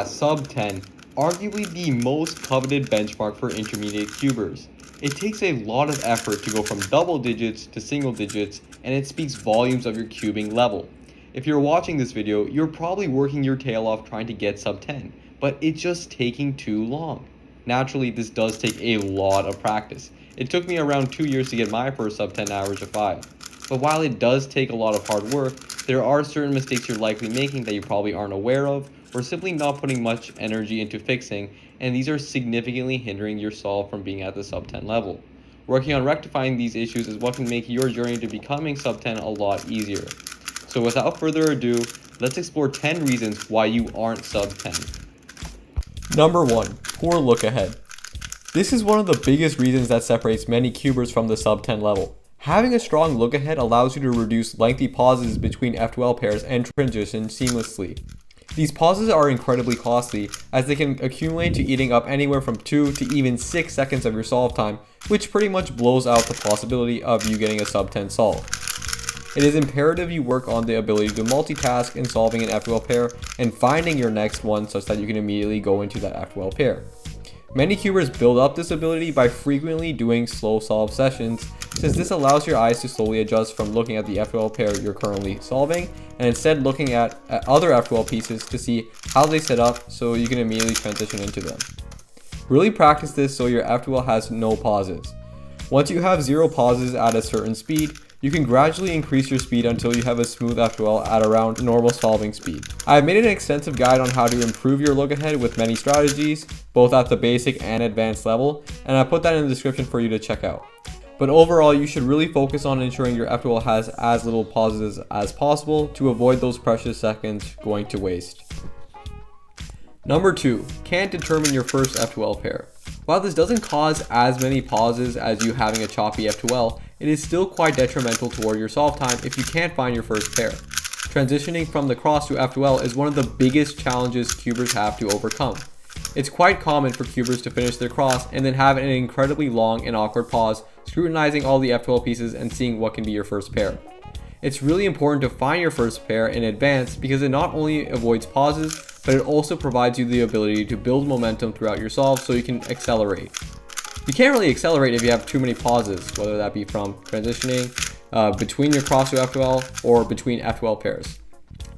Sub-10, arguably the most coveted benchmark for intermediate cubers. It takes a lot of effort to go from double digits to single digits, and it speaks volumes of your cubing level. If you're watching this video, you're probably working your tail off trying to get Sub-10, but it's just taking too long. Naturally, this does take a lot of practice. It took me around 2 years to get my first Sub-10 average of 5. But while it does take a lot of hard work, there are certain mistakes you're likely making that you probably aren't aware of, or simply not putting much energy into fixing, and these are significantly hindering your solve from being at the Sub-10 level. Working on rectifying these issues is what can make your journey to becoming Sub-10 a lot easier. So without further ado, let's explore 10 reasons why you aren't Sub-10. Number 1. Poor look ahead. This is one of the biggest reasons that separates many cubers from the Sub-10 level. Having a strong look ahead allows you to reduce lengthy pauses between F2L pairs and transition seamlessly. These pauses are incredibly costly, as they can accumulate to eating up anywhere from 2 to even 6 seconds of your solve time, which pretty much blows out the possibility of you getting a Sub-10 solve. It is imperative you work on the ability to multitask in solving an F2L pair and finding your next one such that you can immediately go into that F2L pair. Many cubers build up this ability by frequently doing slow solve sessions, since this allows your eyes to slowly adjust from looking at the F2L pair you're currently solving and instead looking at other F2L pieces to see how they set up so you can immediately transition into them. Really practice this so your F2L has no pauses. Once you have 0 pauses at a certain speed, you can gradually increase your speed until you have a smooth F2L at around normal solving speed. I have made an extensive guide on how to improve your look ahead with many strategies, both at the basic and advanced level, and I put that in the description for you to check out. But overall, you should really focus on ensuring your F2L has as little pauses as possible to avoid those precious seconds going to waste. Number 2. Can't determine your first F2L pair. While this doesn't cause as many pauses as you having a choppy F2L, it is still quite detrimental toward your solve time if you can't find your first pair. Transitioning from the cross to F2L is one of the biggest challenges cubers have to overcome. It's quite common for cubers to finish their cross and then have an incredibly long and awkward pause, scrutinizing all the F2L pieces and seeing what can be your first pair. It's really important to find your first pair in advance because it not only avoids pauses, but it also provides you the ability to build momentum throughout your solve so you can accelerate. You can't really accelerate if you have too many pauses, whether that be from transitioning between your cross to F2L or between F2L pairs.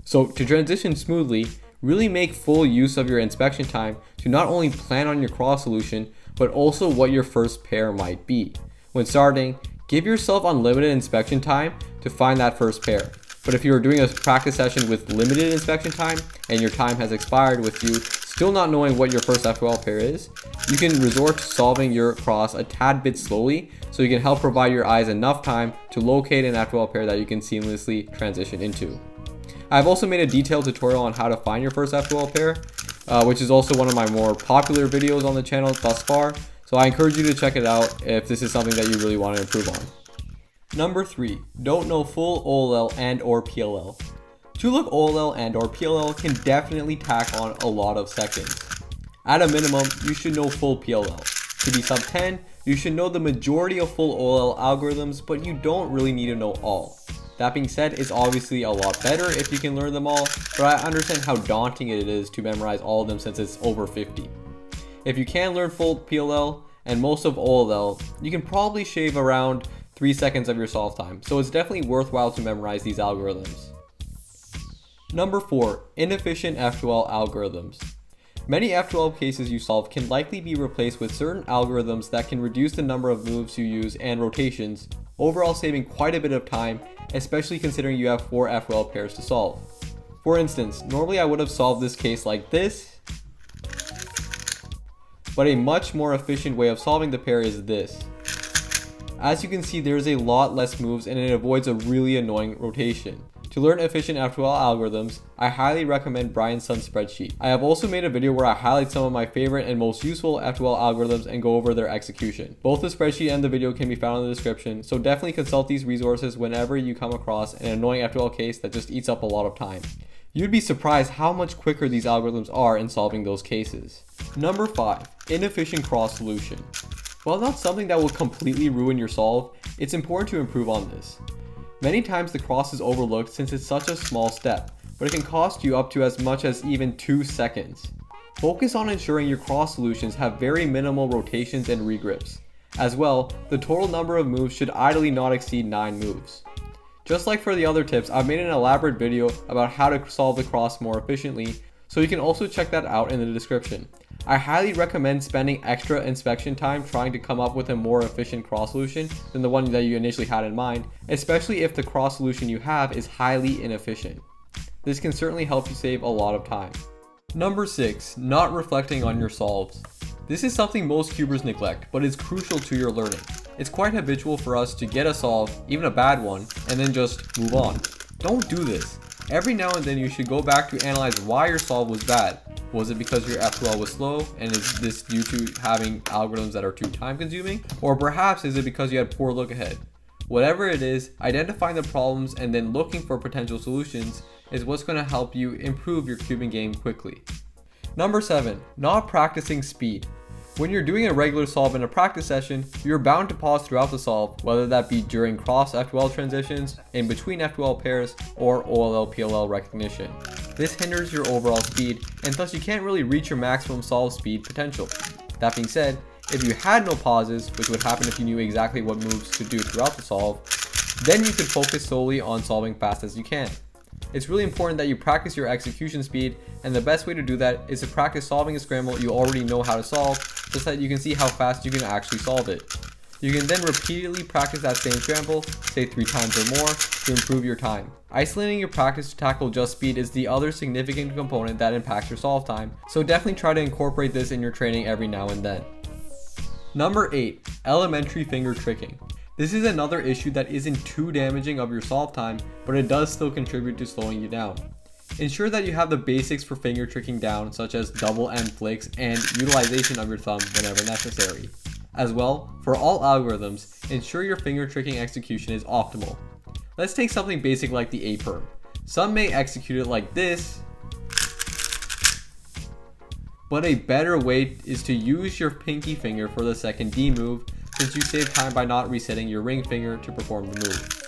So to transition smoothly, really make full use of your inspection time to not only plan on your cross solution, but also what your first pair might be. When starting, give yourself unlimited inspection time to find that first pair. But if you are doing a practice session with limited inspection time and your time has expired with you still not knowing what your first F2L pair is, you can resort to solving your cross a tad bit slowly so you can help provide your eyes enough time to locate an F2L pair that you can seamlessly transition into. I've also made a detailed tutorial on how to find your first F2L pair, which is also one of my more popular videos on the channel thus far, so I encourage you to check it out if this is something that you really want to improve on. Number 3. Don't know full OLL and or PLL. To look OLL and or PLL can definitely tack on a lot of seconds. At a minimum, you should know full PLL. To be Sub-10, you should know the majority of full OLL algorithms, but you don't really need to know all. That being said, it's obviously a lot better if you can learn them all, but I understand how daunting it is to memorize all of them since it's over 50. If you can learn full PLL and most of OLL, you can probably shave around 3 seconds of your solve time, so it's definitely worthwhile to memorize these algorithms. Number 4. Inefficient F2L Algorithms. Many F2L cases you solve can likely be replaced with certain algorithms that can reduce the number of moves you use and rotations, overall saving quite a bit of time, especially considering you have 4 F2L pairs to solve. For instance, normally I would have solved this case like this, but a much more efficient way of solving the pair is this. As you can see, there is a lot less moves and it avoids a really annoying rotation. To learn efficient F2L algorithms, I highly recommend Brian's Sun spreadsheet. I have also made a video where I highlight some of my favorite and most useful F2L algorithms and go over their execution. Both the spreadsheet and the video can be found in the description, so definitely consult these resources whenever you come across an annoying F2L case that just eats up a lot of time. You'd be surprised how much quicker these algorithms are in solving those cases. Number 5. Inefficient cross solution. While not something that will completely ruin your solve, it's important to improve on this. Many times the cross is overlooked since it's such a small step, but it can cost you up to as much as even 2 seconds. Focus on ensuring your cross solutions have very minimal rotations and regrips. As well, the total number of moves should ideally not exceed 9 moves. Just like for the other tips, I've made an elaborate video about how to solve the cross more efficiently, so you can also check that out in the description. I highly recommend spending extra inspection time trying to come up with a more efficient cross solution than the one that you initially had in mind, especially if the cross solution you have is highly inefficient. This can certainly help you save a lot of time. Number 6, not reflecting on your solves. This is something most cubers neglect, but is crucial to your learning. It's quite habitual for us to get a solve, even a bad one, and then just move on. Don't do this. Every now and then you should go back to analyze why your solve was bad. Was it because your F2L was slow, and is this due to having algorithms that are too time consuming? Or perhaps is it because you had poor look ahead? Whatever it is, identifying the problems and then looking for potential solutions is what's going to help you improve your cubing game quickly. Number 7, not practicing speed. When you're doing a regular solve in a practice session, you're bound to pause throughout the solve, whether that be during cross F2L transitions, in between F2L pairs, or OLL-PLL recognition. This hinders your overall speed, and thus you can't really reach your maximum solve speed potential. That being said, if you had no pauses, which would happen if you knew exactly what moves to do throughout the solve, then you could focus solely on solving fast as you can. It's really important that you practice your execution speed, and the best way to do that is to practice solving a scramble you already know how to solve, just that you can see how fast you can actually solve it. You can then repeatedly practice that same scramble, say 3 times or more, to improve your time. Isolating your practice to tackle just speed is the other significant component that impacts your solve time, so definitely try to incorporate this in your training every now and then. Number 8, elementary finger tricking. This is another issue that isn't too damaging of your solve time, but it does still contribute to slowing you down. Ensure that you have the basics for finger tricking down, such as double end flicks and utilization of your thumb whenever necessary. As well, for all algorithms, ensure your finger tricking execution is optimal. Let's take something basic like the A perm. Some may execute it like this, but a better way is to use your pinky finger for the second D move, since you save time by not resetting your ring finger to perform the move.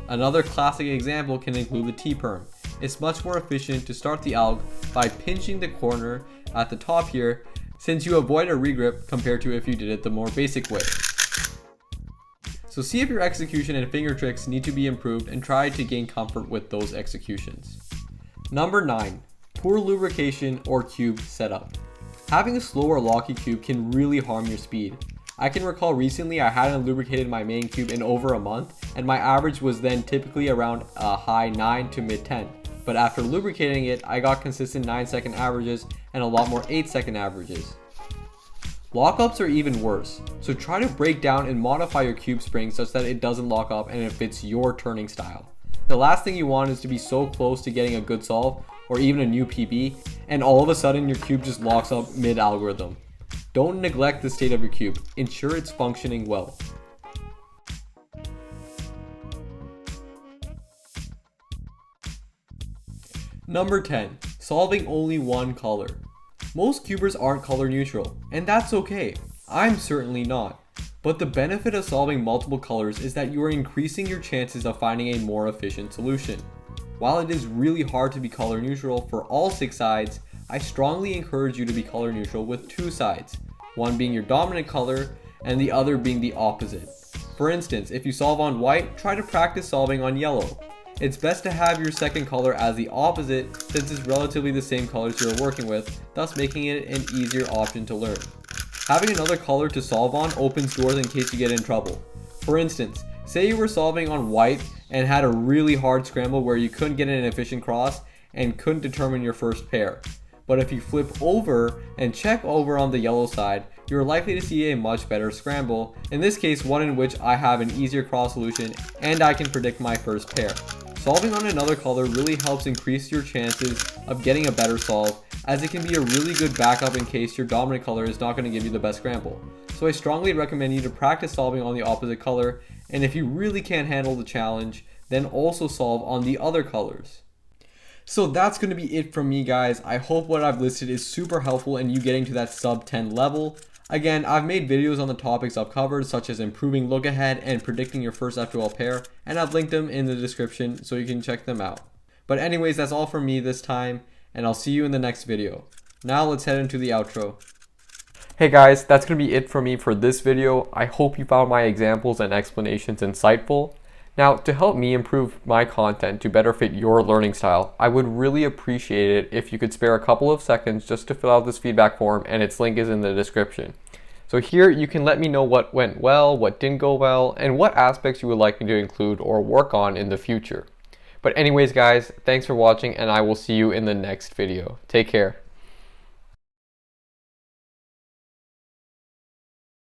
Another classic example can include the T perm. It's much more efficient to start the alg by pinching the corner at the top here, since you avoid a regrip compared to if you did it the more basic way. So see if your execution and finger tricks need to be improved, and try to gain comfort with those executions. Number 9, poor lubrication or cube setup. Having a slow or locky cube can really harm your speed. I can recall recently I hadn't lubricated my main cube in over a month, and my average was then typically around a high 9 to mid 10. But after lubricating it, I got consistent 9-second averages and a lot more 8-second averages. Lockups are even worse, so try to break down and modify your cube spring such that it doesn't lock up and it fits your turning style. The last thing you want is to be so close to getting a good solve or even a new PB, and all of a sudden your cube just locks up mid-algorithm. Don't neglect the state of your cube. Ensure it's functioning well. Number 10, solving only one color. Most cubers aren't color neutral, and that's okay. I'm certainly not. But the benefit of solving multiple colors is that you are increasing your chances of finding a more efficient solution. While it is really hard to be color neutral for all 6 sides, I strongly encourage you to be color neutral with 2 sides, one being your dominant color and the other being the opposite. For instance, if you solve on white, try to practice solving on yellow. It's best to have your second color as the opposite, since it's relatively the same colors you're working with, thus making it an easier option to learn. Having another color to solve on opens doors in case you get in trouble. For instance, say you were solving on white and had a really hard scramble where you couldn't get an efficient cross and couldn't determine your first pair. But if you flip over and check over on the yellow side, you're likely to see a much better scramble, in this case one in which I have an easier cross solution and I can predict my first pair. Solving on another color really helps increase your chances of getting a better solve, as it can be a really good backup in case your dominant color is not going to give you the best scramble. So I strongly recommend you to practice solving on the opposite color, and if you really can't handle the challenge, then also solve on the other colors. So that's going to be it from me, guys. I hope what I've listed is super helpful in you getting to that sub 10 level. Again, I've made videos on the topics I've covered, such as improving look ahead and predicting your first F2L pair, and I've linked them in the description so you can check them out. But anyways, that's all from me this time, and I'll see you in the next video. Now let's head into the outro. Hey guys, that's going to be it for me for this video. I hope you found my examples and explanations insightful. Now, to help me improve my content to better fit your learning style, I would really appreciate it if you could spare a couple of seconds just to fill out this feedback form, and its link is in the description. So here you can let me know what went well, what didn't go well, and what aspects you would like me to include or work on in the future. But anyways guys, thanks for watching, and I will see you in the next video. Take care.